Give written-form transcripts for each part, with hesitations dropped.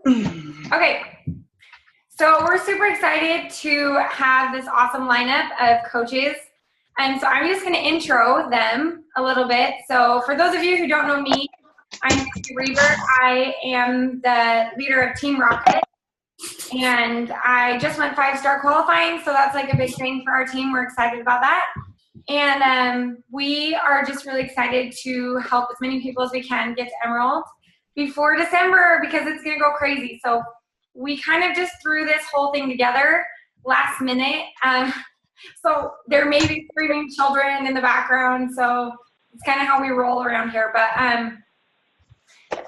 Okay, so we're super excited to have this awesome lineup of coaches. And so I'm just going to intro them a little bit. So for those of you who don't know me, I'm Nancy Reber. I am the leader of Team Rocket. And I just went 5-star qualifying, so that's like a big thing for our team. We're excited about that. And we are just really excited to help as many people as we can get to Emerald before December because it's going to go crazy. So we kind of just threw this whole thing together last minute. So there may be screaming children in the background, so it's kind of how we roll around here. But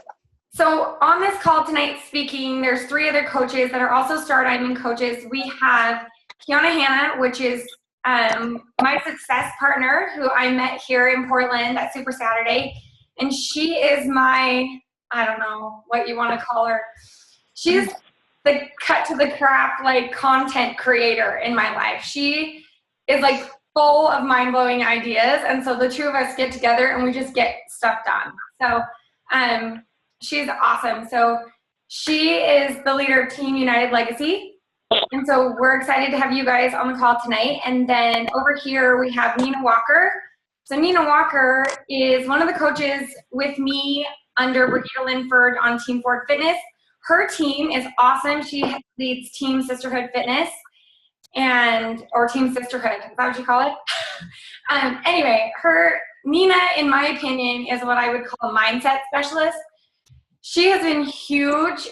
so on this call tonight speaking, there's 3 other coaches that are also Star Diamond coaches. We have Kiana Hanna, which is my success partner, who I met here in Portland at Super Saturday. And she is my, I don't know what you want to call her. She's the cut to the crap, like, content creator in my life. She is like full of mind-blowing ideas. And so the 2 of us get together and we just get stuff done. So she's awesome. So she is the leader of Team United Legacy. And so we're excited to have you guys on the call tonight. And then over here we have Nina Walker. So Nina Walker is one of the coaches with me under Brigitte Linford on Team Ford Fitness. Her team is awesome. She leads Team Sisterhood Fitness or Team Sisterhood. Is that what you call it? Anyway, Nina, in my opinion, is what I would call a mindset specialist. She has been huge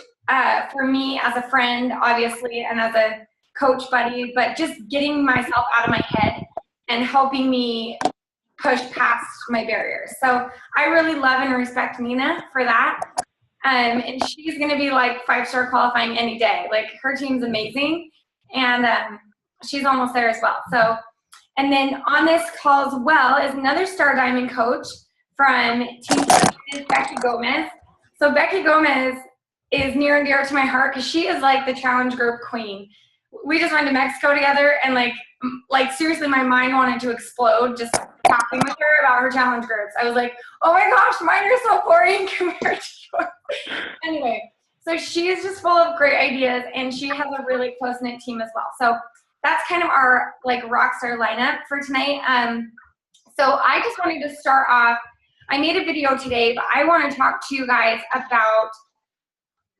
for me as a friend, obviously, and as a coach buddy, but just getting myself out of my head and helping me push past my barriers. So I really love and respect Nina for that. And she's going to be like 5-star qualifying any day. Like, her team's amazing, and she's almost there as well. So, and then on this call as well is another Star Diamond coach from Team Coaches, Becky Gomez. So Becky Gomez is near and dear to my heart because she is like the challenge group queen. We just went to Mexico together, and like seriously, my mind wanted to explode just talking with her about her challenge groups. I was like, oh my gosh, mine are so boring compared to yours. Anyway, so she is just full of great ideas, and she has a really close-knit team as well. So that's kind of our like rock star lineup for tonight. So I just wanted to start off. I made a video today, but I want to talk to you guys about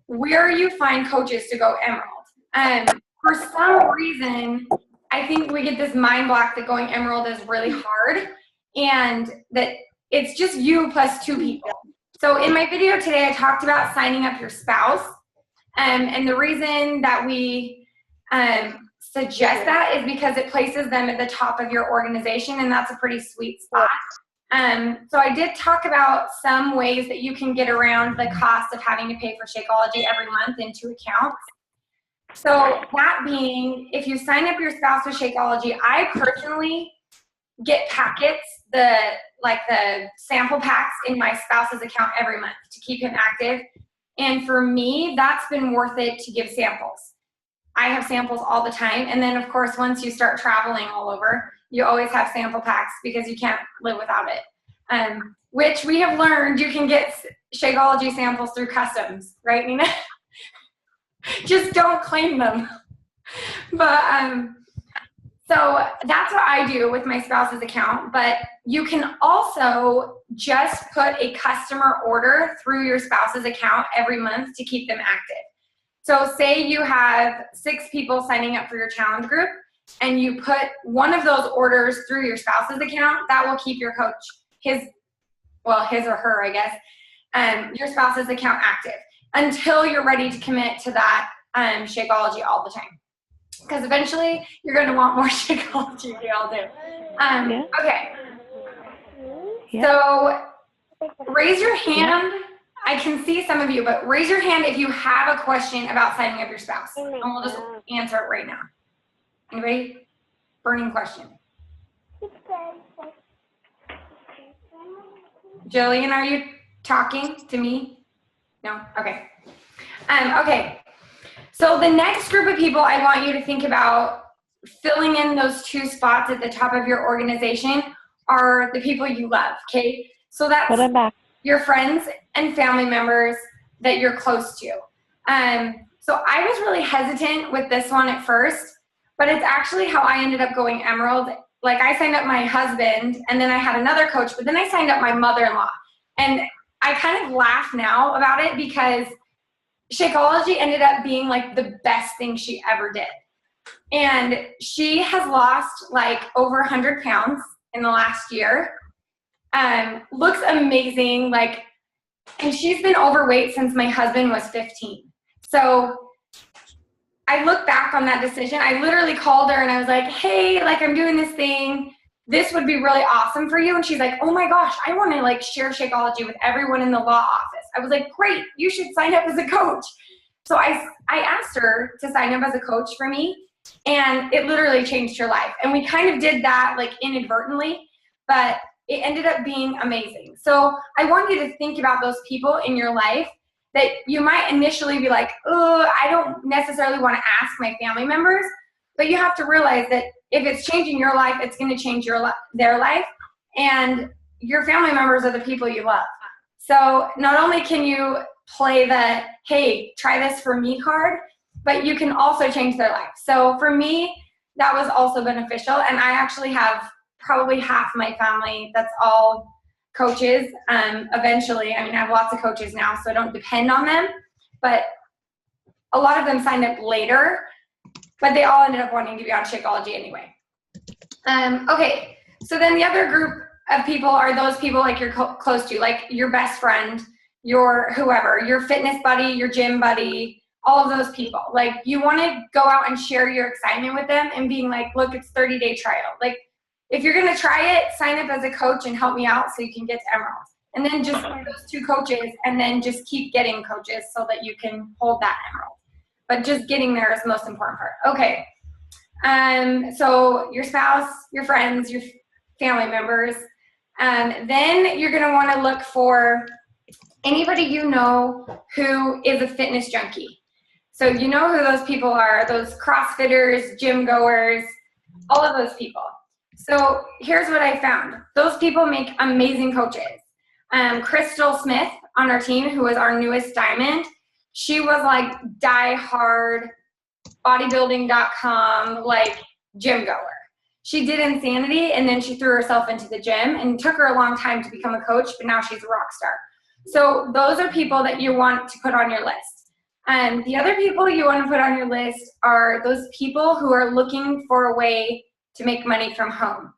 where you find coaches to go Emerald. For some reason, I think we get this mind block that going Emerald is really hard, and that it's just you plus 2 people. So in my video today, I talked about signing up your spouse. And the reason that we suggest that is because it places them at the top of your organization, and that's a pretty sweet spot. So I did talk about some ways that you can get around the cost of having to pay for Shakeology every month in 2 accounts. So that being, if you sign up your spouse with Shakeology, I personally get packets, the sample packs in my spouse's account every month to keep him active. And for me, that's been worth it to give samples. I have samples all the time. And then, of course, once you start traveling all over, you always have sample packs because you can't live without it. Which we have learned you can get Shakeology samples through customs, right, Nina? Just don't claim them. But so that's what I do with my spouse's account. But you can also just put a customer order through your spouse's account every month to keep them active. So say you have 6 people signing up for your challenge group, and you put one of those orders through your spouse's account, that will keep your coach, his or her, I guess, your spouse's account active until you're ready to commit to that Shakeology all the time. Because eventually you're going to want more Shakeology, we all do. Yeah. Okay. Yeah. So raise your hand. I can see some of you, but raise your hand if you have a question about signing up your spouse. And we'll just answer it right now. Anybody? Burning question. Jillian, are you talking to me? No? Okay. Okay. So the next group of people I want you to think about filling in those 2 spots at the top of your organization are the people you love, okay? So that's your friends and family members that you're close to. So I was really hesitant with this one at first, but it's actually how I ended up going Emerald. Like I signed up my husband and then I had another coach, but then I signed up my mother-in-law. And I kind of laugh now about it because Shakeology ended up being like the best thing she ever did. And she has lost like over 100 pounds in the last year. Looks amazing. Like, and she's been overweight since my husband was 15. So I look back on that decision. I literally called her and I was like, hey, like I'm doing this thing. This would be really awesome for you. And she's like, oh my gosh, I want to like share Shakeology with everyone in the law office. I was like, great, you should sign up as a coach. So I asked her to sign up as a coach for me, and it literally changed her life. And we kind of did that like inadvertently, but it ended up being amazing. So I want you to think about those people in your life that you might initially be like, oh, I don't necessarily want to ask my family members, but you have to realize that if it's changing your life, it's going to change their life, and your family members are the people you love. So not only can you play the, hey, try this for me card, but you can also change their life. So for me, that was also beneficial, and I actually have probably half my family that's all coaches eventually. I mean, I have lots of coaches now, so I don't depend on them, but a lot of them signed up later, but they all ended up wanting to be on Shakeology anyway. Okay, so then the other group of people are those people like you're close to, like your best friend, your whoever, your fitness buddy, your gym buddy, all of those people. Like you want to go out and share your excitement with them and being like, look, it's 30-day trial. Like if you're going to try it, sign up as a coach and help me out so you can get to Emerald. And then just those 2 coaches, and then just keep getting coaches so that you can hold that Emerald. But just getting there is the most important part. Okay. So your spouse, your friends, your family members. Then you're going to want to look for anybody you know who is a fitness junkie. So you know who those people are, those CrossFitters, gym goers, all of those people. So here's what I found. Those people make amazing coaches. Crystal Smith on our team, who was our newest diamond, she was like die-hard bodybuilding.com like gym goer. She did Insanity, and then she threw herself into the gym, and it took her a long time to become a coach, but now she's a rock star. So those are people that you want to put on your list. And the other people you want to put on your list are those people who are looking for a way to make money from home.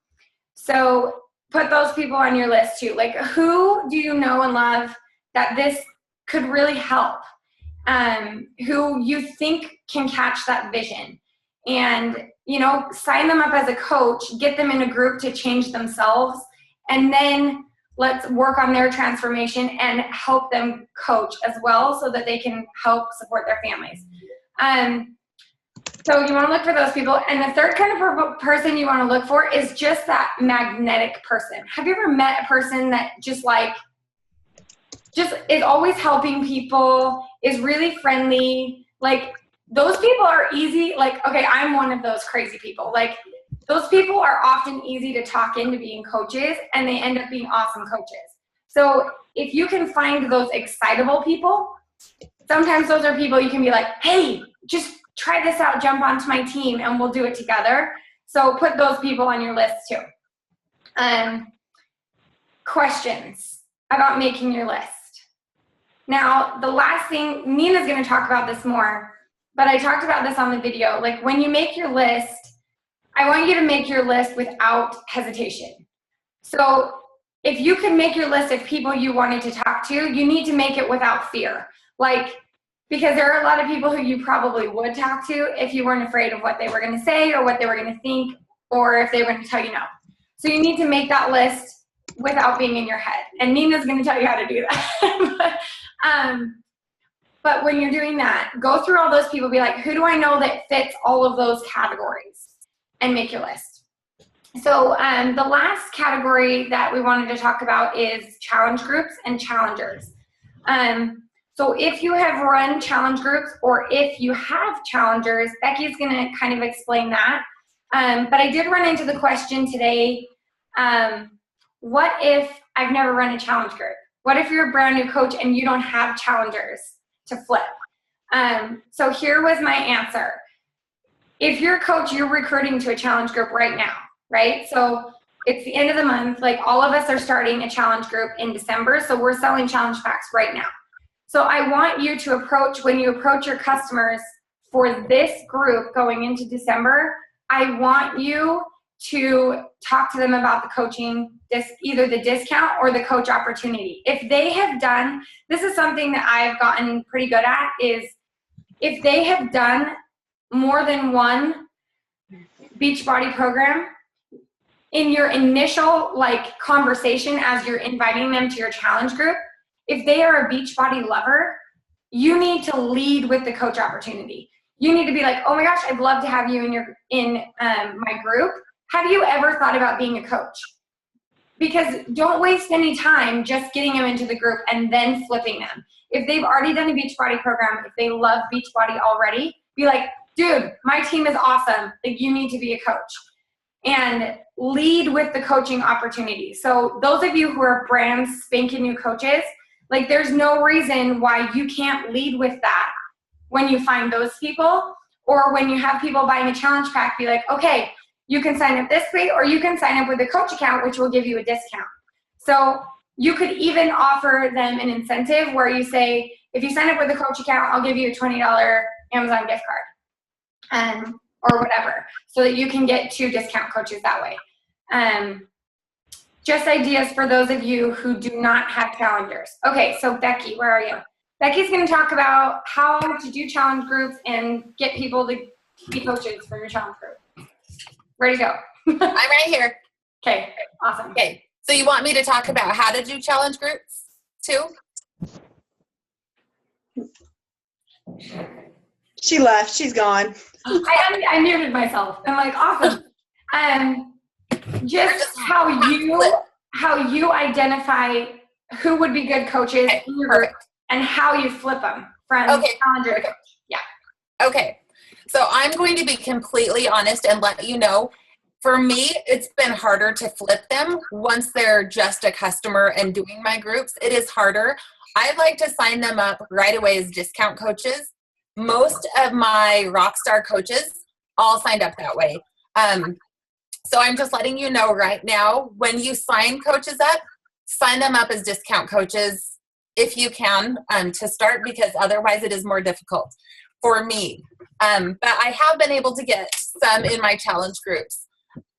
So put those people on your list too. Like, who do you know and love that this could really help? Who you think can catch that vision, and you know, sign them up as a coach, get them in a group to change themselves, and then let's work on their transformation and help them coach as well so that they can help support their families. So you want to look for those people. And the third kind of person you want to look for is just that magnetic person. Have you ever met a person that just is always helping people, is really friendly? Like those people are easy. Like, okay, I'm one of those crazy people. Like those people are often easy to talk into being coaches, and they end up being awesome coaches. So if you can find those excitable people, sometimes those are people you can be like, hey, just try this out, jump onto my team, and we'll do it together. So put those people on your list too. Questions about making your list. Now, the last thing, Nina's going to talk about this more, but I talked about this on the video. Like when you make your list, I want you to make your list without hesitation. So if you can make your list of people you wanted to talk to, you need to make it without fear. Like, because there are a lot of people who you probably would talk to if you weren't afraid of what they were going to say or what they were going to think, or if they were going to tell you no. So you need to make that list without being in your head. And Nina's going to tell you how to do that. But when you're doing that, go through all those people, be like, who do I know that fits all of those categories? And make your list. So the last category that we wanted to talk about is challenge groups and challengers. So if you have run challenge groups, or if you have challengers, Becky's going to kind of explain that. But I did run into the question today, what if I've never run a challenge group? What if you're a brand new coach and you don't have challengers to flip? So here was my answer. If you're a coach, you're recruiting to a challenge group right now, right? So it's the end of the month. Like all of us are starting a challenge group in December. So we're selling challenge packs right now. So I want you to approach, when you approach your customers for this group going into December, I want you to talk to them about the coaching, either the discount or the coach opportunity. If they have done, this is something that I've gotten pretty good at, is if they have done more than one Beachbody program, in your initial conversation as you're inviting them to your challenge group, if they are a Beachbody lover, you need to lead with the coach opportunity. You need to be like, oh my gosh, I'd love to have you in my group. Have you ever thought about being a coach? Because don't waste any time just getting them into the group and then flipping them. If they've already done a Beachbody program, if they love Beachbody already, be like, dude, my team is awesome. Like, you need to be a coach. And lead with the coaching opportunity. So those of you who are brand spanking new coaches, there's no reason why you can't lead with that when you find those people, or when you have people buying a challenge pack, be like, okay, you can sign up this way, or you can sign up with a coach account, which will give you a discount. So you could even offer them an incentive where you say, if you sign up with a coach account, I'll give you a $20 Amazon gift card. Or whatever, so that you can get 2 discount coaches that way. Just ideas for those of you who do not have calendars. Okay, so Becky, where are you? Becky's gonna talk about how to do challenge groups and get people to be coaches for your challenge group. Ready to go. I'm right here. Okay, awesome. Okay, so you want me to talk about how to do challenge groups too? She left. She's gone. I muted myself. I'm like, awesome. Just how you identify who would be good coaches in your group and how you flip them from challenger to coach. Yeah. Okay. So I'm going to be completely honest and let you know, for me, it's been harder to flip them once they're just a customer and doing my groups. It is harder. I like to sign them up right away as discount coaches. Most of my Rockstar coaches all signed up that way. So I'm just letting you know right now, when you sign coaches up, sign them up as discount coaches if you can to start, because otherwise it is more difficult for me. But I have been able to get some in my challenge groups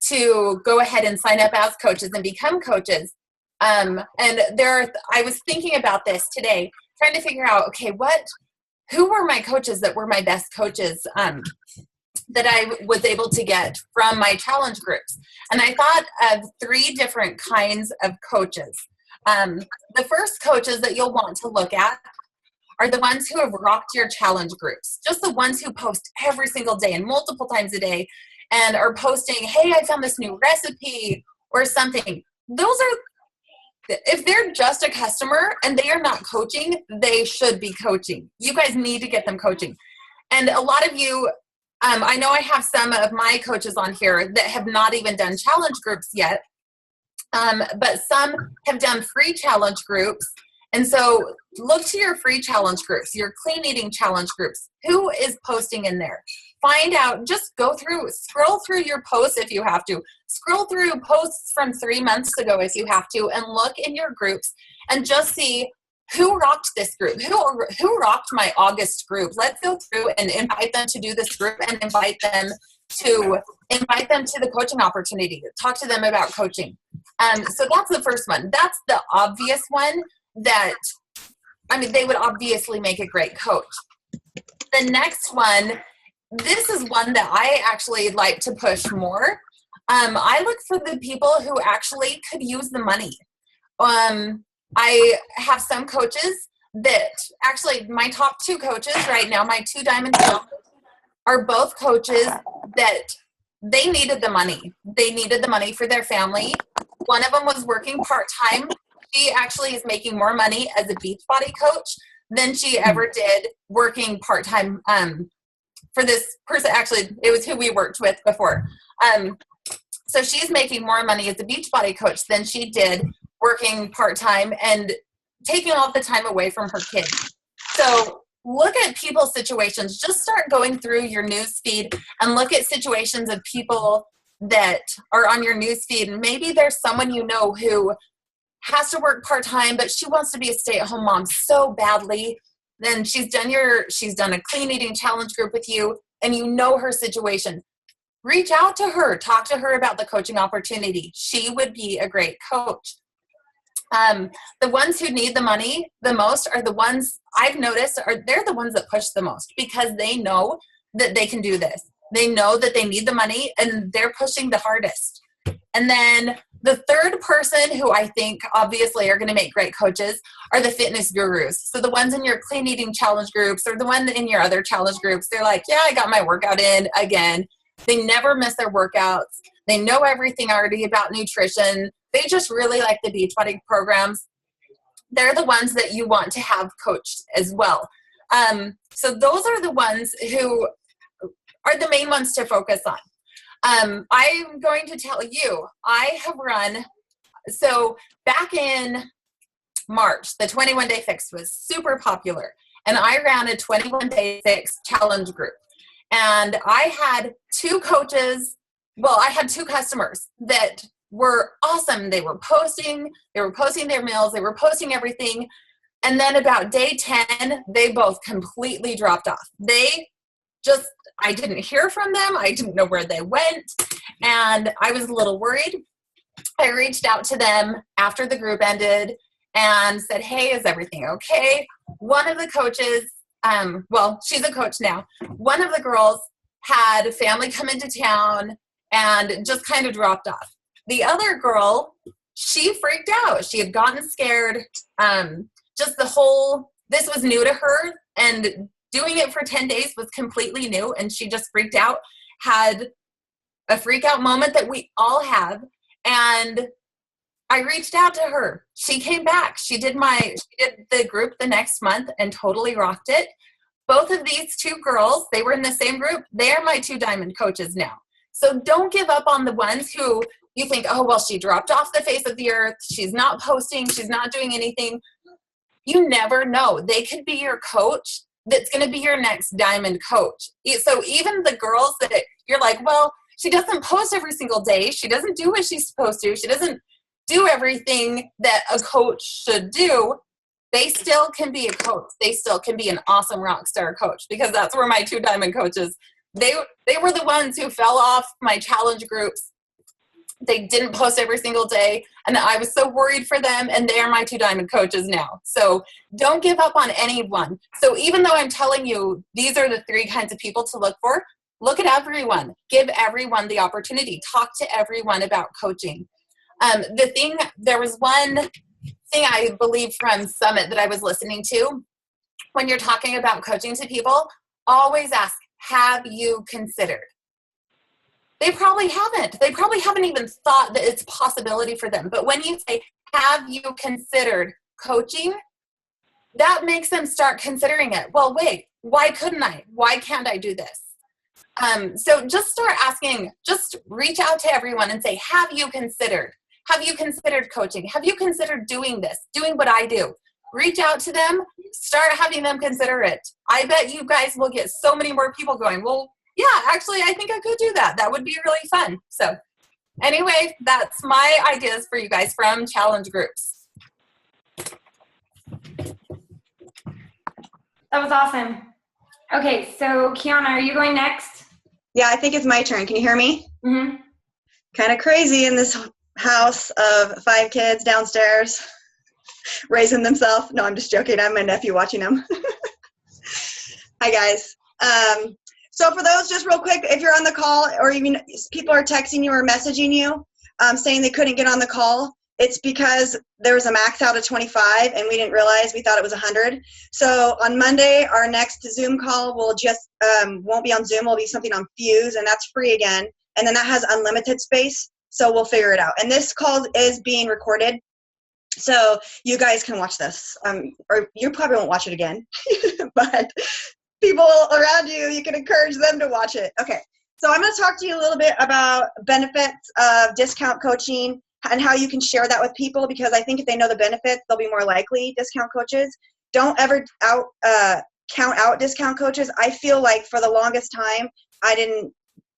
to go ahead and sign up as coaches and become coaches. And I was thinking about this today, trying to figure out, okay, who were my coaches that were my best coaches that I was able to get from my challenge groups? And I thought of 3 different kinds of coaches. The first coaches that you'll want to look at are the ones who have rocked your challenge groups, just the ones who post every single day and multiple times a day and are posting, hey, I found this new recipe or something. Those are, if they're just a customer and they are not coaching, they should be coaching. You guys need to get them coaching. And a lot of you, I know I have some of my coaches on here that have not even done challenge groups yet, but some have done free challenge groups. And so look to your free challenge groups, your clean eating challenge groups. Who is posting in there? Find out, just scroll through your posts if you have to. Scroll through posts from 3 months ago if you have to, and look in your groups and just see who rocked this group, who rocked my August group. Let's go through and invite them to do this group and invite them to the coaching opportunity. Talk to them about coaching. So that's the first one. That's the obvious one that, they would obviously make a great coach. The next one, this is one that I actually like to push more. I look for the people who actually could use the money. I have some coaches that actually, my top 2 coaches right now, my 2 diamond coaches, are both coaches that they needed the money. They needed the money for their family. One of them was working part-time. She actually is making more money as a Beachbody coach than she ever did working part-time for this person. Actually, it was who we worked with before. So she's making more money as a Beachbody coach than she did working part-time and taking all the time away from her kids. So look at people's situations. Just start going through your news feed and look at situations of people that are on your news feed. And maybe there's someone you know who has to work part-time, but she wants to be a stay-at-home mom so badly. Then she's done a clean eating challenge group with you, and you know her situation. Reach out to her, talk to her about the coaching opportunity. She would be a great coach. The ones who need the money the most are the ones I've noticed they're the ones that push the most, because they know that they can do this. They know that they need the money, and they're pushing the hardest. And then the third person who I think obviously are going to make great coaches are the fitness gurus. So the ones in your clean eating challenge groups or the one in your other challenge groups, they're like, yeah, I got my workout in again. They never miss their workouts. They know everything already about nutrition. They just really like the Beachbody programs. They're the ones that you want to have coached as well. So those are the ones who are the main ones to focus on. I'm going to tell you, I have run, so back in March, the 21-Day Fix was super popular, and I ran a 21-Day Fix challenge group. And I had two coaches, well, I had two customers that were awesome. They were posting their meals, they were posting everything. And then about day 10, they both completely dropped off. I didn't hear from them. I didn't know where they went. And I was a little worried. I reached out to them after the group ended and said, hey, is everything okay? One of the coaches, she's a coach now. One of the girls had family come into town and just kind of dropped off. The other girl, she freaked out. She had gotten scared. This was new to her, and doing it for 10 days was completely new, and she just freaked out, had a freak out moment that we all have. And I reached out to her. She came back. She did the group the next month and totally rocked it. Both of these two girls, they were in the same group. They are my 2 diamond coaches now. So don't give up on the ones who you think, oh, well, she dropped off the face of the earth. She's not posting. She's not doing anything. You never know. They could be your coach that's going to be your next diamond coach. So even the girls that you're like, well, she doesn't post every single day. She doesn't do what she's supposed to. She doesn't do everything that a coach should do. They still can be a coach. They still can be an awesome rock star coach, because that's where my 2 diamond coaches, they were the ones who fell off my challenge groups. They didn't post every single day, and I was so worried for them, and they are my 2 diamond coaches now. So don't give up on anyone. So even though I'm telling you these are the 3 kinds of people to look for, look at everyone. Give everyone the opportunity. Talk to everyone about coaching. There was one thing I believe from Summit that I was listening to. When you're talking about coaching to people, always ask, have you considered? They probably haven't. They probably haven't even thought that it's a possibility for them. But when you say, have you considered coaching? That makes them start considering it. Well, wait, why couldn't I? Why can't I do this? So just start asking, just reach out to everyone and say, have you considered? Have you considered coaching? Have you considered doing this, doing what I do? Reach out to them, start having them consider it. I bet you guys will get so many more people going, well, yeah, actually, I think I could do that. That would be really fun. So anyway, that's my ideas for you guys from challenge groups. That was awesome. Okay, so Kiana, are you going next? Yeah, I think it's my turn. Can you hear me? Mm-hmm. Kind of crazy in this house of 5 kids downstairs raising themselves. No, I'm just joking. I have my nephew watching them. Hi, guys. So for those, just real quick, if you're on the call or even people are texting you or messaging you saying they couldn't get on the call, it's because there was a max out of 25 and we didn't realize. We thought it was 100. So on Monday, our next Zoom call will just won't be on Zoom. Will be something on Fuse, and that's free again. And then that has unlimited space. So we'll figure it out. And this call is being recorded, so you guys can watch this. Or you probably won't watch it again, but people around you, you can encourage them to watch it. Okay, so I'm going to talk to you a little bit about benefits of discount coaching and how you can share that with people, because I think if they know the benefits, they'll be more likely discount coaches. Don't ever count out discount coaches. I feel like for the longest time, I didn't,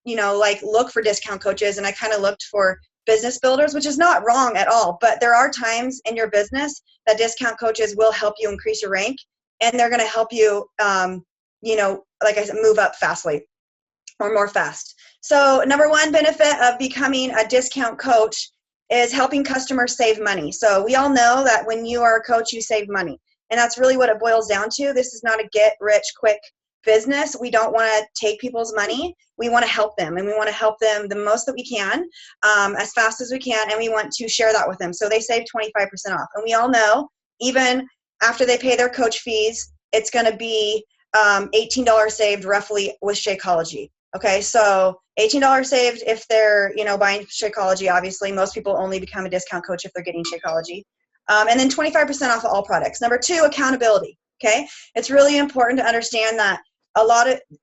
like look for discount coaches, and I kind of looked for business builders, which is not wrong at all. But there are times in your business that discount coaches will help you increase your rank, and they're going to help you, like I said, move up fastly or more fast. So number one benefit of becoming a discount coach is helping customers save money. So we all know that when you are a coach, you save money. And that's really what it boils down to. This is not a get rich quick business. We don't want to take people's money. We want to help them, and we want to help them the most that we can, as fast as we can, and we want to share that with them. So they save 25% off. And we all know, even after they pay their coach fees, it's going to be $18 saved roughly with Shakeology. Okay, so $18 saved if they're, buying Shakeology. Obviously, most people only become a discount coach if they're getting Shakeology. And then 25% off of all products. Number two, accountability. Okay, it's really important to understand that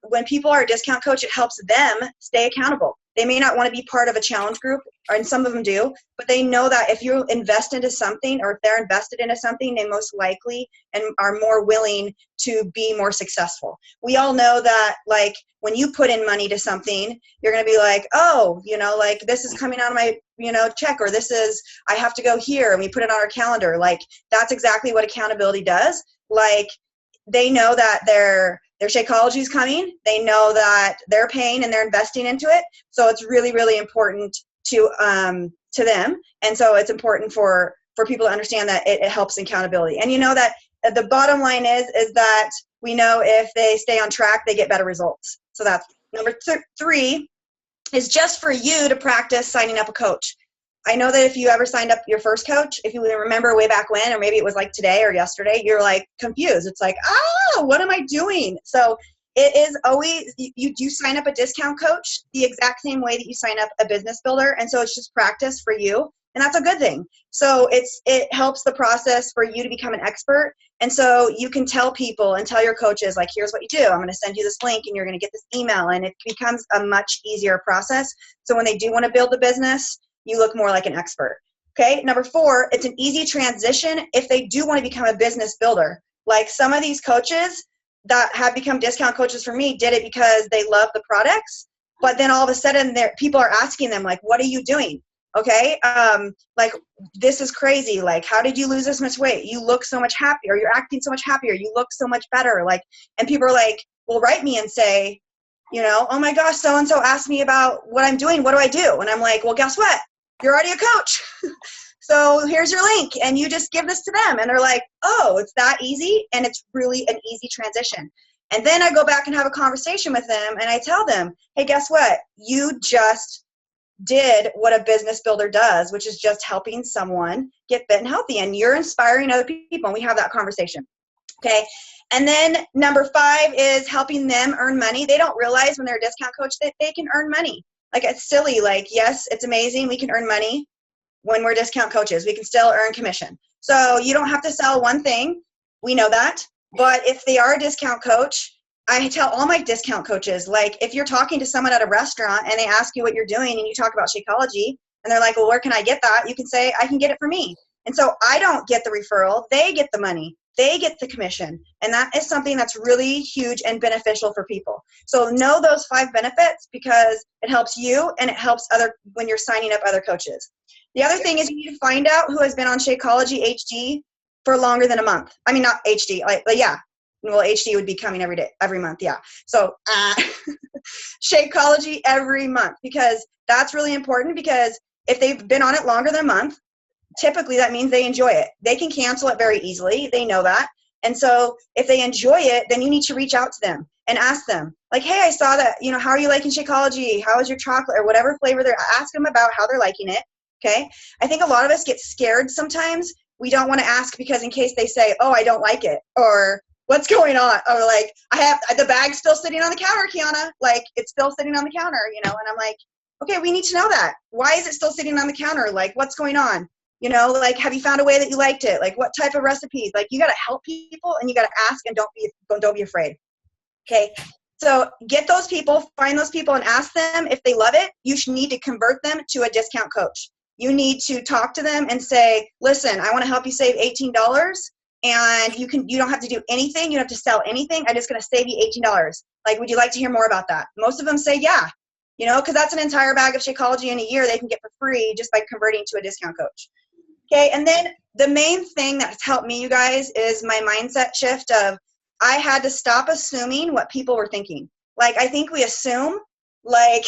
when people are a discount coach, it helps them stay accountable. They may not want to be part of a challenge group, and some of them do, but they know that if you invest into something, or if they're invested into something, they most likely and are more willing to be more successful. We all know that, like, when you put in money to something, you're going to be like, oh, like, this is coming out of my, check, or I have to go here, and we put it on our calendar. Like, that's exactly what accountability does. Like, they know that their Shakeology is coming. They know that they're paying and they're investing into it. So it's really, really important to them. And so it's important for people to understand that it helps accountability. And that the bottom line is that we know if they stay on track, they get better results. So that's number three, is just for you to practice signing up a coach. I know that if you ever signed up your first coach, if you remember way back when, or maybe it was like today or yesterday, you're like confused. It's like, what am I doing? So it is always, you do sign up a discount coach the exact same way that you sign up a business builder. And so it's just practice for you. And that's a good thing. So it helps the process for you to become an expert. And so you can tell people and tell your coaches, like, here's what you do. I'm going to send you this link, and you're going to get this email. And it becomes a much easier process. So when they do want to build a business, you look more like an expert. Okay, number four, it's an easy transition if they do want to become a business builder. Like, some of these coaches that have become discount coaches for me did it because they love the products, but then all of a sudden people are asking them, like, what are you doing? Okay, like, this is crazy. Like, how did you lose this much weight? You look so much happier. You're acting so much happier. You look so much better. Like, and people are like, will write me and say, oh my gosh, so-and-so asked me about what I'm doing. What do I do? And I'm like, well, guess what? You're already a coach. So here's your link, and you just give this to them. And they're like, oh, it's that easy. And it's really an easy transition. And then I go back and have a conversation with them, and I tell them, hey, guess what? You just did what a business builder does, which is just helping someone get fit and healthy. And you're inspiring other people. And we have that conversation. Okay. And then number five is helping them earn money. They don't realize when they're a discount coach that they can earn money. Like, it's silly. Like, yes, it's amazing. We can earn money when we're discount coaches. We can still earn commission. So you don't have to sell one thing. We know that. But if they are a discount coach, I tell all my discount coaches, like, if you're talking to someone at a restaurant and they ask you what you're doing and you talk about Shakeology and they're like, well, where can I get that? You can say, I can get it for me. And so I don't get the referral. They get the money. They get the commission. And that is something that's really huge and beneficial for people. So know those five benefits, because it helps you and it helps when you're signing up other coaches. The other thing is you need to find out who has been on Shakeology HD for longer than a month. I mean, not HD, but yeah. Well, HD would be coming every month. Yeah. So Shakeology every month, because that's really important, because if they've been on it longer than a month, typically that means they enjoy it. They can cancel it very easily. They know that. And so if they enjoy it, then you need to reach out to them and ask them, like, hey, I saw that, how are you liking Shakeology? How is your chocolate, or whatever flavor ask them about how they're liking it. Okay. I think a lot of us get scared sometimes. We don't want to ask, because in case they say, oh, I don't like it, or what's going on? Or like, I have the bag still sitting on the counter, Kiana. Like, it's still sitting on the counter, and I'm like, okay, we need to know that. Why is it still sitting on the counter? Like, what's going on? Like, have you found a way that you liked it? Like, what type of recipes? Like, you got to help people, and you got to ask, and don't be afraid. Okay. So get those people, find those people, and ask them if they love it. You should need to convert them to a discount coach. You need to talk to them and say, listen, I want to help you save $18. and you don't have to do anything. You don't have to sell anything. I'm just going to save you $18. Like, would you like to hear more about that? Most of them say, yeah, you know, because that's an entire bag of Shakeology in a year they can get for free just by converting to a discount coach. Okay, and then the main thing that's helped me, you guys, is my mindset shift of I had to stop assuming what people were thinking. Like, I think we assume, like,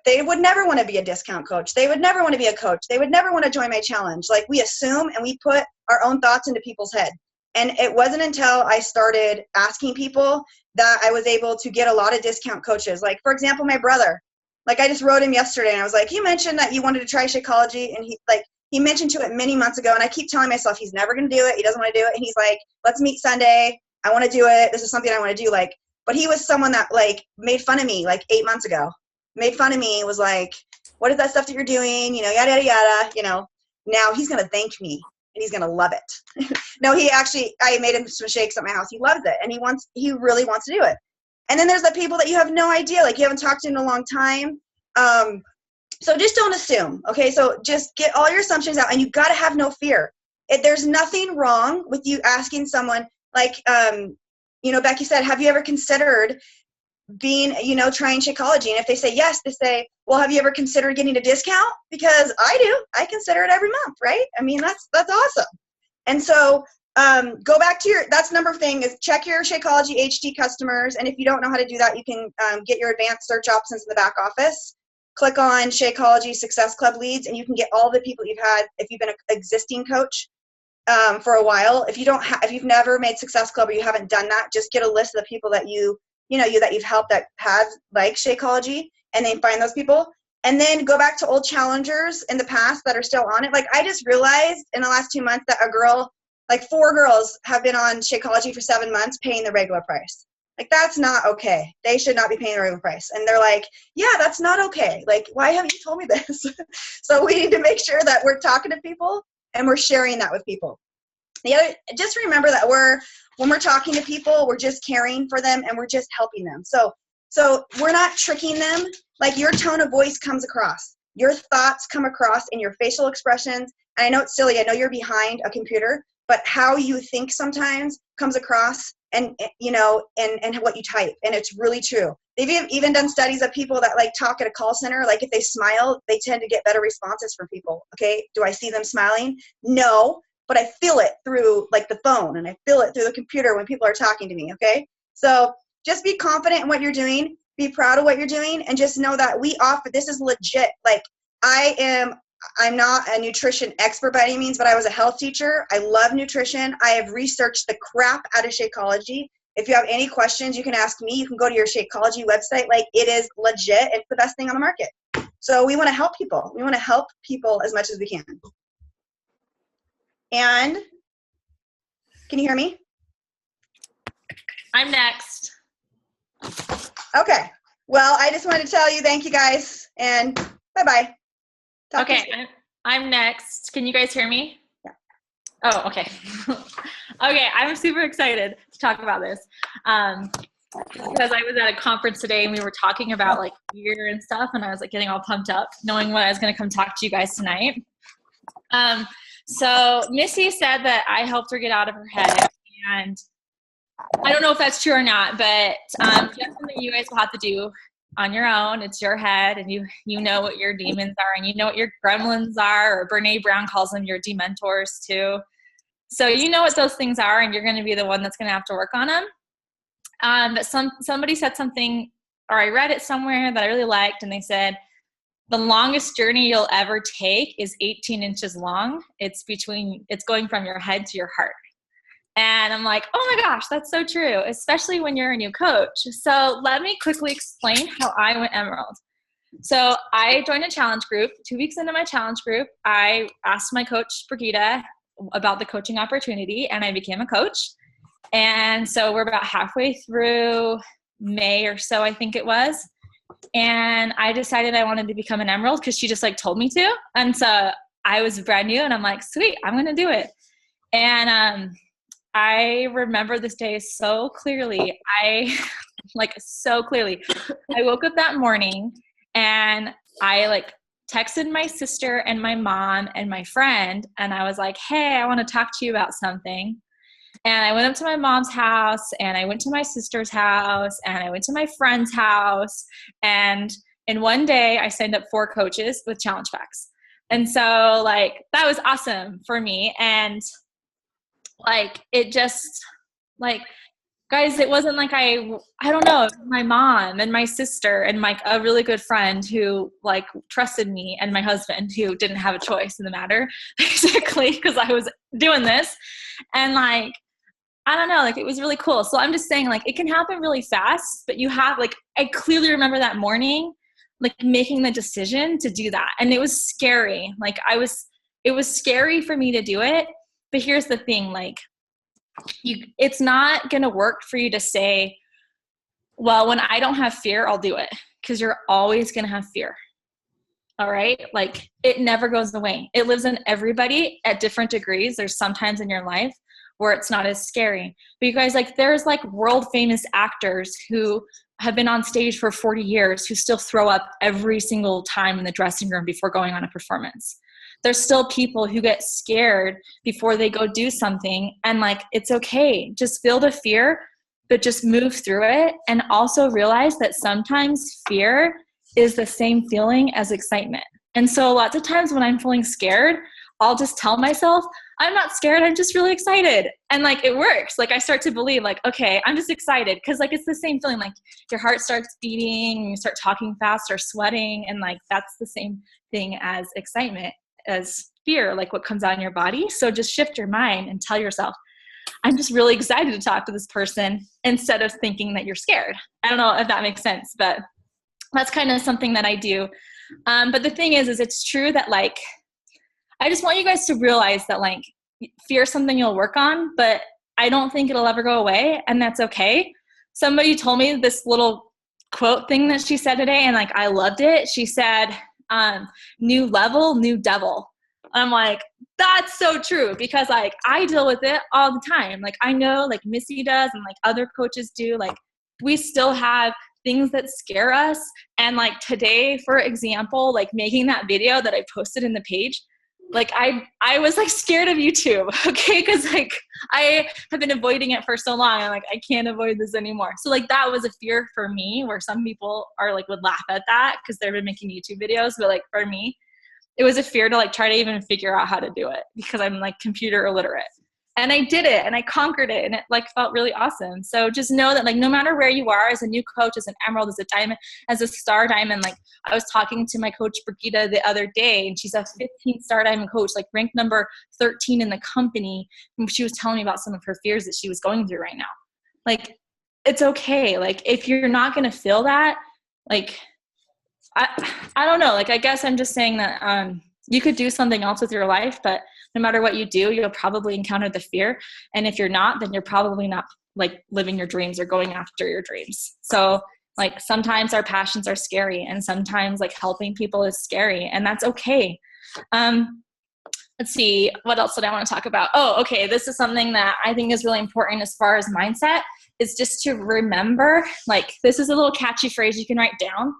they would never want to be a discount coach. They would never want to be a coach. They would never want to join my challenge. Like, we assume and we put our own thoughts into people's head. And it wasn't until I started asking people that I was able to get a lot of discount coaches. Like, for example, my brother. Like, I just wrote him yesterday and I was like, you mentioned that you wanted to try Shakeology, and he mentioned to it many months ago, and I keep telling myself he's never going to do it. He doesn't want to do it. And he's like, let's meet Sunday. I want to do it. This is something I want to do. Like, but he was someone that like made fun of me like 8 months ago. Made fun of me, was like, what is that stuff that you're doing? You know, yada, yada, yada, you know. Now he's going to thank me and he's going to love it. No, I made him some shakes at my house. He loves it. And he really wants to do it. And then there's the people that you have no idea, like you haven't talked to in a long time. So just don't assume, okay? So just get all your assumptions out, and you got to have no fear. There's nothing wrong with you asking someone, like, you know, Becky said, have you ever considered being, you know, trying Shakeology? And if they say yes, they say, well, have you ever considered getting a discount? Because I do. I consider it every month, right? I mean, that's awesome. And so go back to that's number thing is check your Shakeology HD customers. And if you don't know how to do that, you can get your advanced search options in the back office. Click on Shakeology Success Club leads, and you can get all the people you've had if you've been an existing coach for a while. If you've never made Success Club or you haven't done that, just get a list of the people that that you've helped that have like Shakeology, and then find those people. And then go back to old challengers in the past that are still on it. Like, I just realized in the last 2 months that 4 girls have been on Shakeology for 7 months paying the regular price. Like, that's not okay. They should not be paying the regular price. And they're like, yeah, that's not okay. Like, why haven't you told me this? So we need to make sure that we're talking to people and we're sharing that with people. Just remember that when we're talking to people, we're just caring for them and we're just helping them. So we're not tricking them. Like, your tone of voice comes across. Your thoughts come across in your facial expressions. And I know it's silly. I know you're behind a computer, but how you think sometimes comes across, and you know, and what you type. And it's really true. They've even done studies of people that like talk at a call center. Like, if they smile, they tend to get better responses from people. Okay. Do I see them smiling? No, but I feel it through like the phone, and I feel it through the computer when people are talking to me. Okay. So just be confident in what you're doing, be proud of what you're doing, and just know that this is legit. Like, I'm not a nutrition expert by any means, but I was a health teacher. I love nutrition. I have researched the crap out of Shakeology. If you have any questions, you can ask me. You can go to your Shakeology website. Like, it is legit. It's the best thing on the market. So we want to help people. We want to help people as much as we can. And can you hear me? I'm next. Okay. Well, I just wanted to tell you, thank you guys, and bye-bye. Okay, I'm next. Can you guys hear me? Yeah. Oh, okay. Okay, I'm super excited to talk about this because I was at a conference today and we were talking about like year and stuff, and I was like getting all pumped up knowing what I was going to come talk to you guys tonight. So Missy said that I helped her get out of her head, and I don't know if that's true or not, but that's something you guys will have to do on your own. It's your head, and you know what your demons are, and you know what your gremlins are, or Brene Brown calls them your dementors too. So you know what those things are, and you're going to be the one that's going to have to work on them. But somebody said something, or I read it somewhere that I really liked, and they said, the longest journey you'll ever take is 18 inches long. It's going from your head to your heart. And I'm like, oh my gosh, that's so true, especially when you're a new coach. So let me quickly explain how I went Emerald. So I joined a challenge group. 2 weeks into my challenge group, I asked my coach, Brigitte, about the coaching opportunity, and I became a coach. And so we're about halfway through May or so, I think it was. And I decided I wanted to become an Emerald because she just like told me to. And so I was brand new, and I'm like, sweet, I'm going to do it. And I remember this day so clearly. So clearly. I woke up that morning and I like texted my sister and my mom and my friend, and I was like, hey, I want to talk to you about something. And I went up to my mom's house, and I went to my sister's house, and I went to my friend's house. And in one day, I signed up 4 coaches with challenge packs. And so, like, that was awesome for me. And, like, it just, like, guys, it wasn't like I don't know, my mom and my sister and a really good friend who, like, trusted me, and my husband who didn't have a choice in the matter, basically, because I was doing this. And, like, I don't know, like, it was really cool. So I'm just saying, like, it can happen really fast, but you have, like, I clearly remember that morning, like, making the decision to do that. And it was scary. Like, it was scary for me to do it. But here's the thing, like, it's not going to work for you to say, well, when I don't have fear, I'll do it, because you're always going to have fear. All right. Like, it never goes away. It lives in everybody at different degrees. There's sometimes in your life where it's not as scary. But you guys, like, there's, like, world famous actors who have been on stage for 40 years who still throw up every single time in the dressing room before going on a performance. There's still people who get scared before they go do something, and, like, it's okay. Just feel the fear, but just move through it. And also realize that sometimes fear is the same feeling as excitement. And so lots of times when I'm feeling scared, I'll just tell myself, I'm not scared, I'm just really excited. And, like, it works. Like, I start to believe, like, okay, I'm just excited. Because, like, it's the same feeling. Like, your heart starts beating, and you start talking fast or sweating. And, like, that's the same thing as excitement, as fear, like what comes out in your body. So just shift your mind and tell yourself, I'm just really excited to talk to this person, instead of thinking that you're scared. I don't know if that makes sense, but that's kind of something that I do. But the thing is it's true that, like, I just want you guys to realize that, like, fear is something you'll work on, but I don't think it'll ever go away, and that's okay. Somebody told me this little quote thing that she said today, and, like, I loved it. She said, new level, new devil. I'm like, that's so true, because, like, I deal with it all the time. Like, I know, like, Missy does, and, like, other coaches do. Like, we still have things that scare us. And, like, today, for example, like, making that video that I posted in the page, like, I was, like, scared of YouTube, okay? Because, like, I have been avoiding it for so long. I'm like, I can't avoid this anymore. So, like, that was a fear for me, where some people are, like, would laugh at that because they've been making YouTube videos. But, like, for me, it was a fear to, like, try to even figure out how to do it, because I'm, like, computer illiterate. And I did it, and I conquered it, and it, like, felt really awesome. So just know that, like, no matter where you are, as a new coach, as an emerald, as a diamond, as a star diamond, like, I was talking to my coach, Brigitte, the other day, and she's a 15 star diamond coach, like, ranked number 13 in the company. And she was telling me about some of her fears that she was going through right now. Like, it's okay. Like, if you're not going to feel that, like, I don't know. Like, I guess I'm just saying that you could do something else with your life, but no matter what you do, you'll probably encounter the fear. And if you're not, then you're probably not, like, living your dreams or going after your dreams. So, like, sometimes our passions are scary, and sometimes, like, helping people is scary, and that's okay. Let's see, what else did I want to talk about? Oh, okay. This is something that I think is really important as far as mindset, is just to remember, like, this is a little catchy phrase you can write down,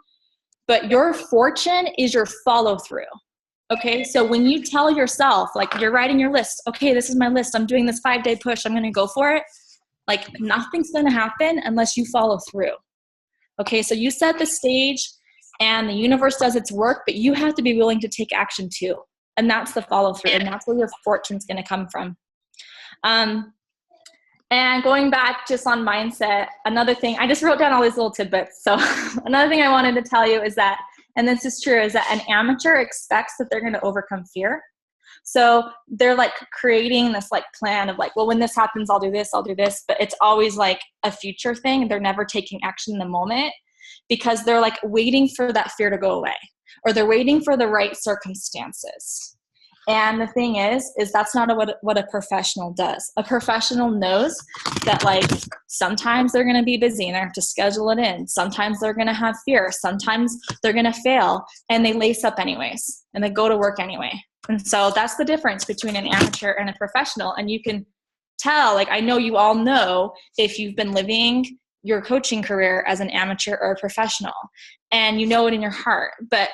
but your fortune is your follow through. Okay, so when you tell yourself, like, you're writing your list, okay, this is my list, I'm doing this 5-day push, I'm going to go for it, like, nothing's going to happen unless you follow through. Okay, so you set the stage and the universe does its work, but you have to be willing to take action too. And that's the follow through, and that's where your fortune's going to come from. And going back just on mindset, another thing, I just wrote down all these little tidbits. So another thing I wanted to tell you is that, and this is true, is that an amateur expects that they're going to overcome fear. So they're, like, creating this, like, plan of, like, well, when this happens, I'll do this, but it's always, like, a future thing. They're never taking action in the moment, because they're, like, waiting for that fear to go away, or they're waiting for the right circumstances. And the thing is that's not what a professional does. A professional knows that, like, sometimes they're going to be busy and they have to schedule it in. Sometimes they're going to have fear. Sometimes they're going to fail, and they lace up anyways, and they go to work anyway. And so that's the difference between an amateur and a professional. And you can tell, like, I know you all know if you've been living your coaching career as an amateur or a professional, and you know it in your heart. But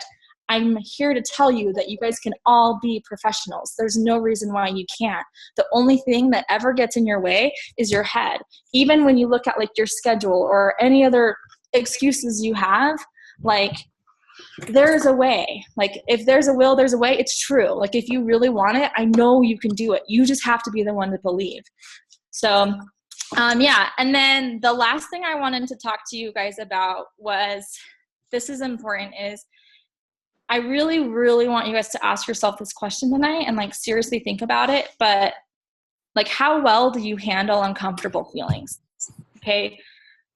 I'm here to tell you that you guys can all be professionals. There's no reason why you can't. The only thing that ever gets in your way is your head. Even when you look at like your schedule or any other excuses you have, like there's a way. Like if there's a will, there's a way. It's true. Like if you really want it, I know you can do it. You just have to be the one to believe. So yeah. And then the last thing I wanted to talk to you guys about was, this is important, is I really, really want you guys to ask yourself this question tonight and like seriously think about it. But like, how well do you handle uncomfortable feelings? Okay.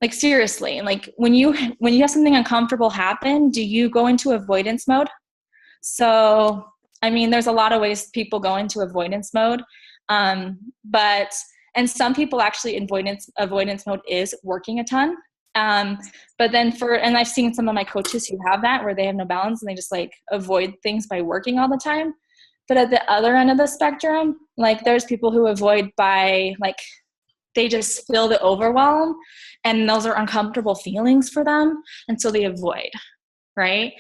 Like seriously, like when you have something uncomfortable happen, do you go into avoidance mode? So, I mean, there's a lot of ways people go into avoidance mode. And some people actually avoidance mode is working a ton. But then and I've seen some of my coaches who have that, where they have no balance and they just like avoid things by working all the time. But at the other end of the spectrum, like there's people who avoid by like, they just feel the overwhelm and those are uncomfortable feelings for them. And so they avoid, right?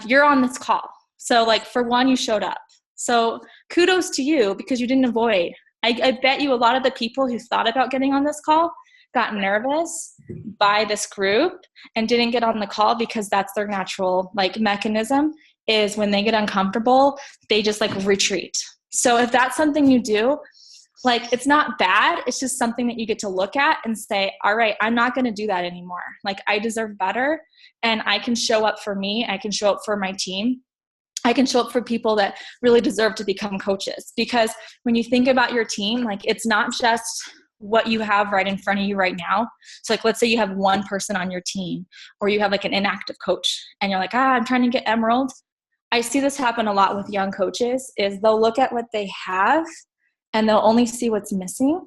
You're on this call. So like for one, you showed up. So kudos to you because you didn't avoid. I bet you a lot of the people who thought about getting on this call got nervous by this group and didn't get on the call because that's their natural like mechanism, is when they get uncomfortable, they just like retreat. So if that's something you do, like it's not bad. It's just something that you get to look at and say, all right, I'm not going to do that anymore. Like I deserve better and I can show up for me. I can show up for my team. I can show up for people that really deserve to become coaches. Because when you think about your team, like it's not just what you have right in front of you right now. So like, let's say you have one person on your team, or you have like an inactive coach and you're like, I'm trying to get Emerald. I see this happen a lot with young coaches, is they'll look at what they have and they'll only see what's missing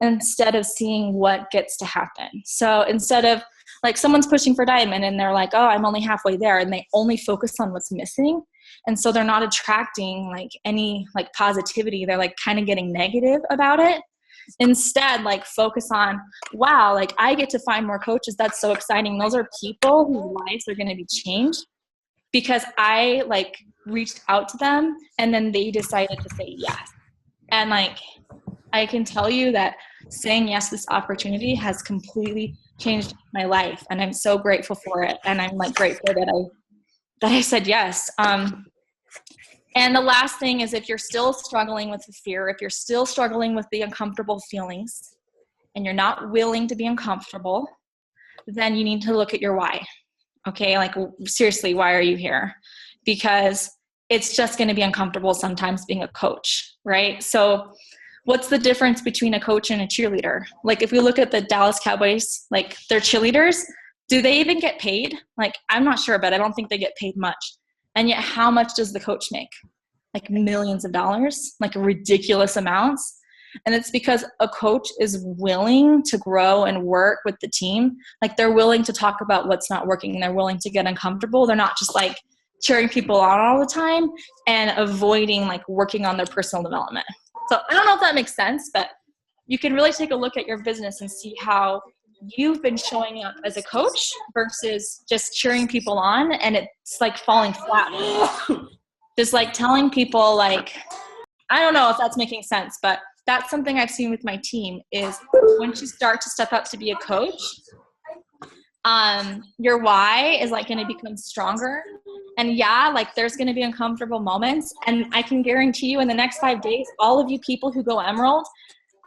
instead of seeing what gets to happen. So instead of like someone's pushing for diamond and they're like, oh, I'm only halfway there, and they only focus on what's missing. And so they're not attracting like any like positivity. They're like kind of getting negative about it. Instead, like focus on, wow, like I get to find more coaches. That's so exciting. Those are people whose lives are going to be changed because I like reached out to them and then they decided to say yes. And like, I can tell you that saying yes to this opportunity has completely changed my life. And I'm so grateful for it. And I'm like grateful that I said yes. And the last thing is, if you're still struggling with the fear, if you're still struggling with the uncomfortable feelings and you're not willing to be uncomfortable, then you need to look at your why. Okay. Like seriously, why are you here? Because it's just going to be uncomfortable sometimes being a coach, right? So what's the difference between a coach and a cheerleader? Like if we look at the Dallas Cowboys, like their cheerleaders, do they even get paid? Like, I'm not sure, but I don't think they get paid much. And yet how much does the coach make? Like millions of dollars, like ridiculous amounts. And it's because a coach is willing to grow and work with the team. Like they're willing to talk about what's not working and they're willing to get uncomfortable. They're not just like cheering people on all the time and avoiding like working on their personal development. So I don't know if that makes sense, but you can really take a look at your business and see how you've been showing up as a coach versus just cheering people on and it's like falling flat. Just like telling people like, I don't know if that's making sense, but that's something I've seen with my team is once you start to step up to be a coach, your why is like going to become stronger. And yeah, like there's going to be uncomfortable moments. And I can guarantee you in the next 5 days, all of you people who go Emerald,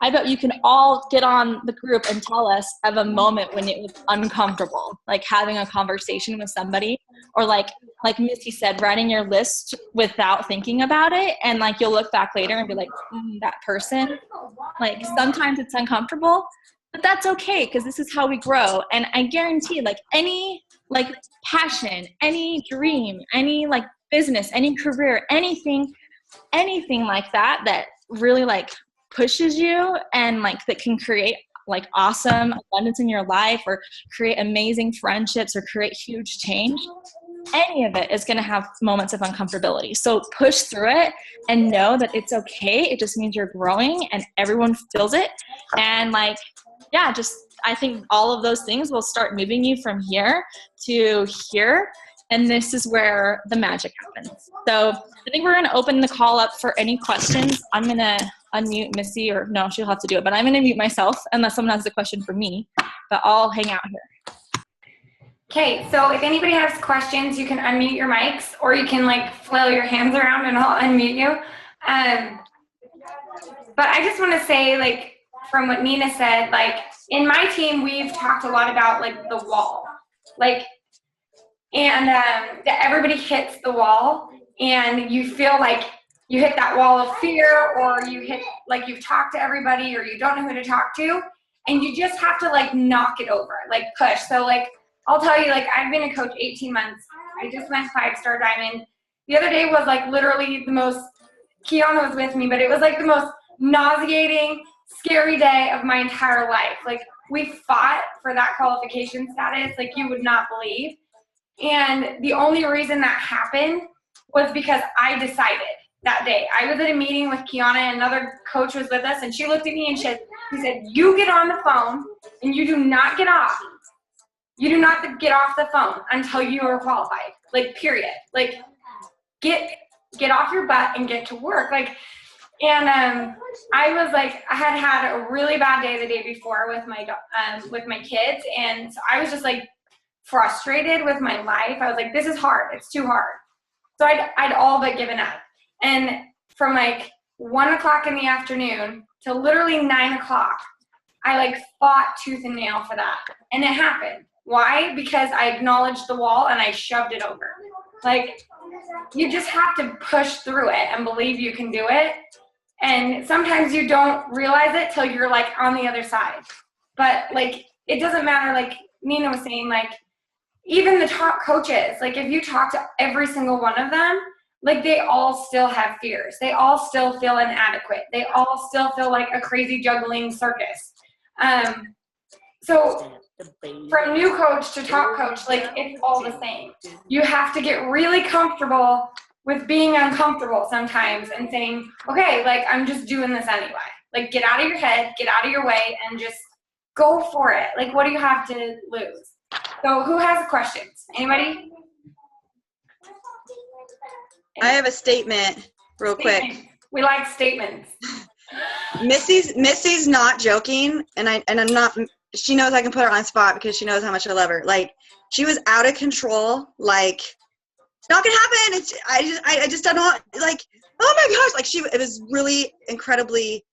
I bet you can all get on the group and tell us of a moment when it was uncomfortable, like having a conversation with somebody, or like Missy said, writing your list without thinking about it. And like, you'll look back later and be like, that person, like sometimes it's uncomfortable, but that's okay. Cause this is how we grow. And I guarantee like any like passion, any dream, any like business, any career, anything like that really like pushes you and like that can create like awesome abundance in your life or create amazing friendships or create huge change, any of it is going to have moments of uncomfortability. So push through it and know that it's okay. It just means you're growing and everyone feels it. And like, yeah, just, I think all of those things will start moving you from here to here. And this is where the magic happens. So I think we're going to open the call up for any questions. I'm going to unmute Missy, or no, she'll have to do it, but I'm going to mute myself unless someone has a question for me, but I'll hang out here. Okay, so if anybody has questions, you can unmute your mics, or you can like flail your hands around and I'll unmute you. But I just want to say, like, from what Nina said, like, in my team, we've talked a lot about like the wall, like, and that everybody hits the wall, and you feel like you hit that wall of fear, or you hit, like, you've talked to everybody, or you don't know who to talk to, and you just have to like knock it over, like push. So like, I'll tell you, like, I've been a coach 18 months. I just went 5-star diamond. The other day was like literally the most, Kiana was with me, but it was like the most nauseating, scary day of my entire life. Like, we fought for that qualification status like you would not believe. And the only reason that happened was because I decided that day. I was at a meeting with Kiana, and another coach was with us, and she looked at me and she said, you get on the phone and you do not get off. You do not get off the phone until you are qualified, like, period. Like, get off your butt and get to work. Like, and I was like, I had a really bad day the day before with my kids, and so I was just like frustrated with my life. I was like, this is hard. It's too hard. So I'd all but given up. And from like 1 o'clock in the afternoon till literally 9 o'clock, I like fought tooth and nail for that, and it happened. Why? Because I acknowledged the wall and I shoved it over. Like, you just have to push through it and believe you can do it. And sometimes you don't realize it till you're like on the other side. But like, it doesn't matter. Like Nina was saying, like, even the top coaches, like, if you talk to every single one of them, like, they all still have fears. They all still feel inadequate. They all still feel like a crazy juggling circus. So from new coach to top coach, like, it's all the same. You have to get really comfortable with being uncomfortable sometimes and saying, okay, like, I'm just doing this anyway. Like, get out of your head, get out of your way, and just go for it. Like, what do you have to lose? So who has questions? Anybody? I have a statement real quick. We like statements. Missy's not joking, and I'm not. She knows I can put her on the spot because she knows how much I love her. Like, she was out of control. Like, it's not gonna happen. I just don't know. Like, oh my gosh! Like, it was really incredibly.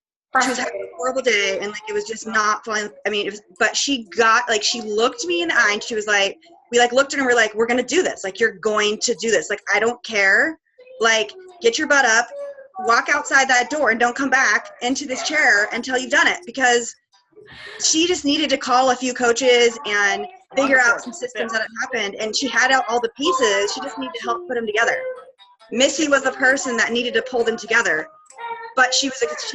She was having a horrible day, and like, it was just not fun. I mean, but she got, like, she looked me in the eye, and she was like, we like looked at her and we're like, we're gonna do this. Like, you're going to do this. Like, I don't care. Like, get your butt up, walk outside that door, and don't come back into this chair until you've done it. Because she just needed to call a few coaches and figure out some systems that had happened, and she had out all the pieces. She just needed to help put them together. Missy was the person that needed to pull them together, but she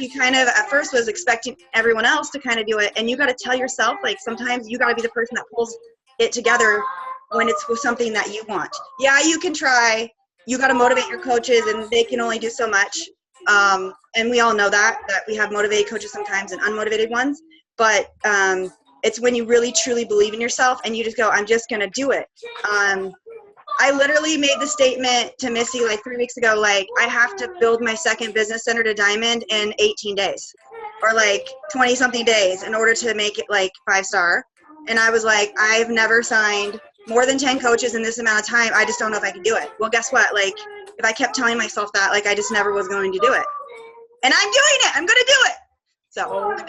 kind of at first was expecting everyone else to kind of do it. And you got to tell yourself, like, sometimes you got to be the person that pulls it together when it's with something that you want. Yeah, you can try. You got to motivate your coaches, and they can only do so much. And we all know that we have motivated coaches sometimes and unmotivated ones. But it's when you really truly believe in yourself and you just go, I'm just going to do it. I literally made the statement to Missy like 3 weeks ago, like, I have to build my second business center to diamond in 18 days or like 20 something days in order to make it like 5-star. And I was like, I've never signed more than 10 coaches in this amount of time. I just don't know if I can do it. Well, guess what? Like, if I kept telling myself that, like, I just never was going to do it. And I'm doing it. I'm going to do it. So,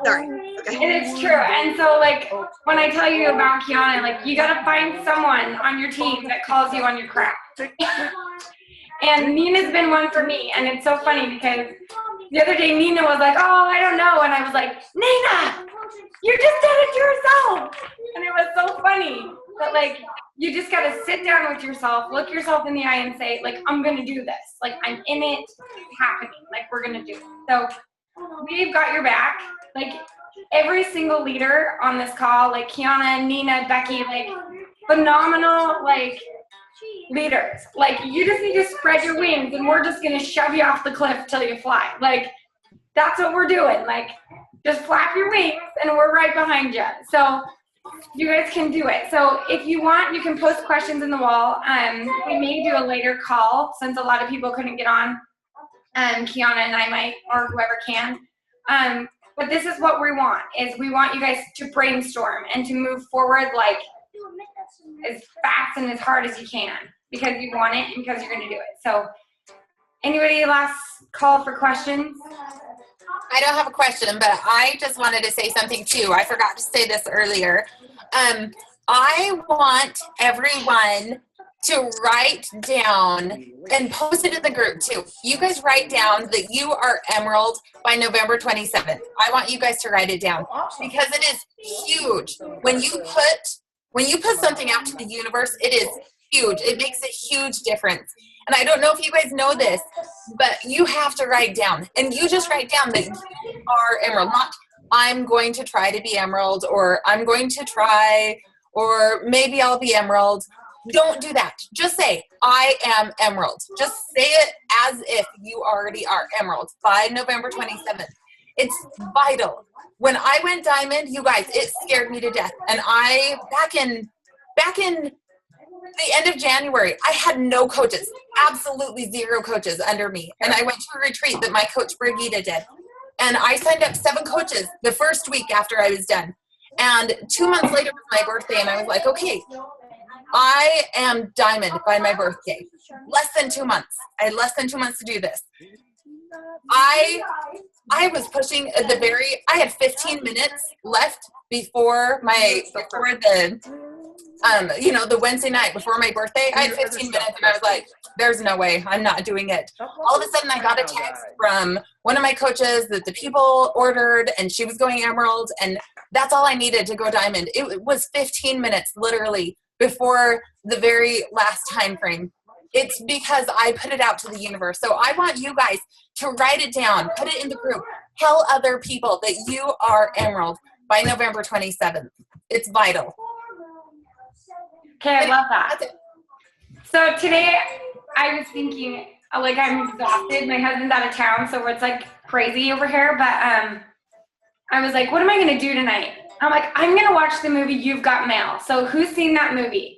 sorry. Okay. And it's true. And so, like, when I tell you about Kiana, like, you got to find someone on your team that calls you on your crap. And Nina's been one for me. And it's so funny because the other day Nina was like, oh, I don't know. And I was like, Nina, you just did it to yourself. And it was so funny. But, like, you just got to sit down with yourself, look yourself in the eye and say, like, I'm going to do this. Like, I'm in it. It's happening. Like, we're going to do it. So we've got your back. Like, every single leader on this call, like Kiana, Nina, Becky, like, phenomenal, like, leaders. Like, you just need to spread your wings, and we're just going to shove you off the cliff till you fly. Like, that's what we're doing. Like, just flap your wings, and we're right behind you. So you guys can do it. So if you want, you can post questions in the wall. We may do a later call since a lot of people couldn't get on. Kiana and I might, or whoever can. But this is what we want, is we want you guys to brainstorm and to move forward like as fast and as hard as you can, because you want it and because you're going to do it. So anybody last call for questions? I don't have a question, but I just wanted to say something too. I forgot to say this earlier. I want everyone to write down and post it in the group too. You guys write down that you are Emerald by November 27th. I want you guys to write it down because it is huge. When you put something out to the universe, it is huge. It makes a huge difference. And I don't know if you guys know this, but you have to write down. And you just write down that you are Emerald, not I'm going to try to be Emerald, or I'm going to try, or maybe I'll be Emerald. Don't do that. Just say, I am Emerald. Just say it as if you already are Emerald by November 27th. It's vital. When I went Diamond, you guys, it scared me to death. And back in the end of January, I had no coaches, absolutely zero coaches under me. And I went to a retreat that my coach Brigitte did. And I signed up 7 coaches the first week after I was done. And 2 months later was my birthday, and I was like, okay, I am Diamond by my birthday. Less than 2 months. I had less than 2 months to do this. I was pushing at I had 15 minutes left before the Wednesday night before my birthday. I had 15 minutes and I was like, there's no way, I'm not doing it. All of a sudden I got a text from one of my coaches that the people ordered and she was going Emerald, and that's all I needed to go Diamond. It was 15 minutes literally before the very last time frame. It's because I put it out to the universe. So I want you guys to write it down, put it in the group, tell other people that you are Emerald by November 27th. It's vital. Okay, I love that. So today I was thinking, like, I'm exhausted. My husband's out of town, so it's like crazy over here. But I was like, what am I going to do tonight? I'm like, I'm going to watch the movie You've Got Mail. So who's seen that movie?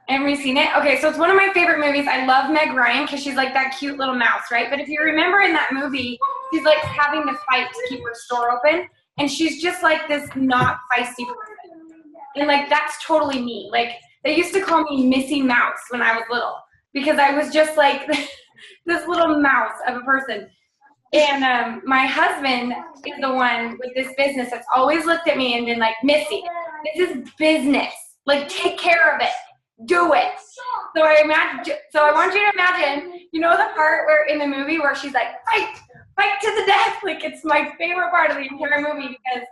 Everybody seen it? Okay, so it's one of my favorite movies. I love Meg Ryan because she's like that cute little mouse, right? But if you remember in that movie, she's like having to fight to keep her store open. And she's just like this not feisty person. And like, that's totally me. Like, they used to call me Missy Mouse when I was little because I was just like this little mouse of a person. And my husband is the one with this business that's always looked at me and been like, Missy, this is business. Like, take care of it. Do it. So I want you to imagine, you know the part where in the movie where she's like, fight to the death. Like, it's my favorite part of the entire movie because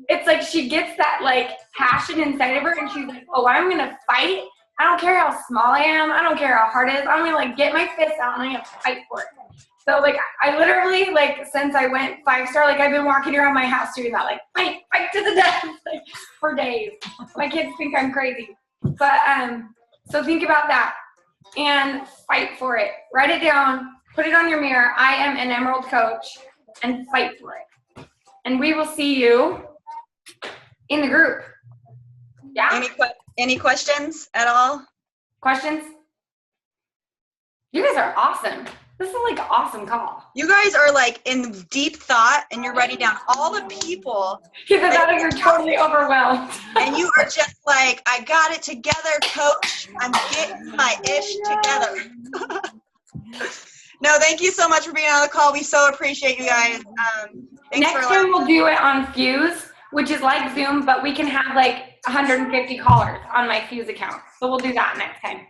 it's like she gets that like passion inside of her and she's like, oh, I'm gonna fight. I don't care how small I am. I don't care how hard it is. I'm gonna like get my fist out and I'm gonna fight for it. So like I literally, like, since I went 5-star, like I've been walking around my house doing that, like fight to the death, like, for days. My kids think I'm crazy. But so think about that and fight for it. Write it down, put it on your mirror. I am an Emerald coach, and fight for it. And we will see you in the group. Yeah? Any questions at all? Questions? You guys are awesome. This is like an awesome call. You guys are like in deep thought and you're writing down all the people. Either that or you're totally overwhelmed. And you are just like, I got it together, coach. I'm getting my ish together. No, thank you so much for being on the call. We so appreciate you guys. Next time we'll do it on Fuse, which is like Zoom, but we can have like 150 callers on my Fuse account. So we'll do that next time.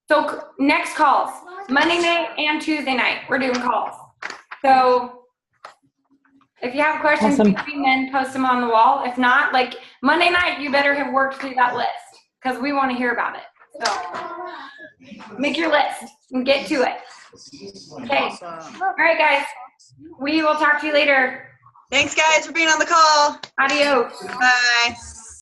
So next calls, Monday night and Tuesday night, we're doing calls. So if you have questions between then, post them on the wall. If not, like Monday night, you better have worked through that list because we want to hear about it. So make your list and get to it. Okay. All right, guys. We will talk to you later. Thanks, guys, for being on the call. Adios. Bye.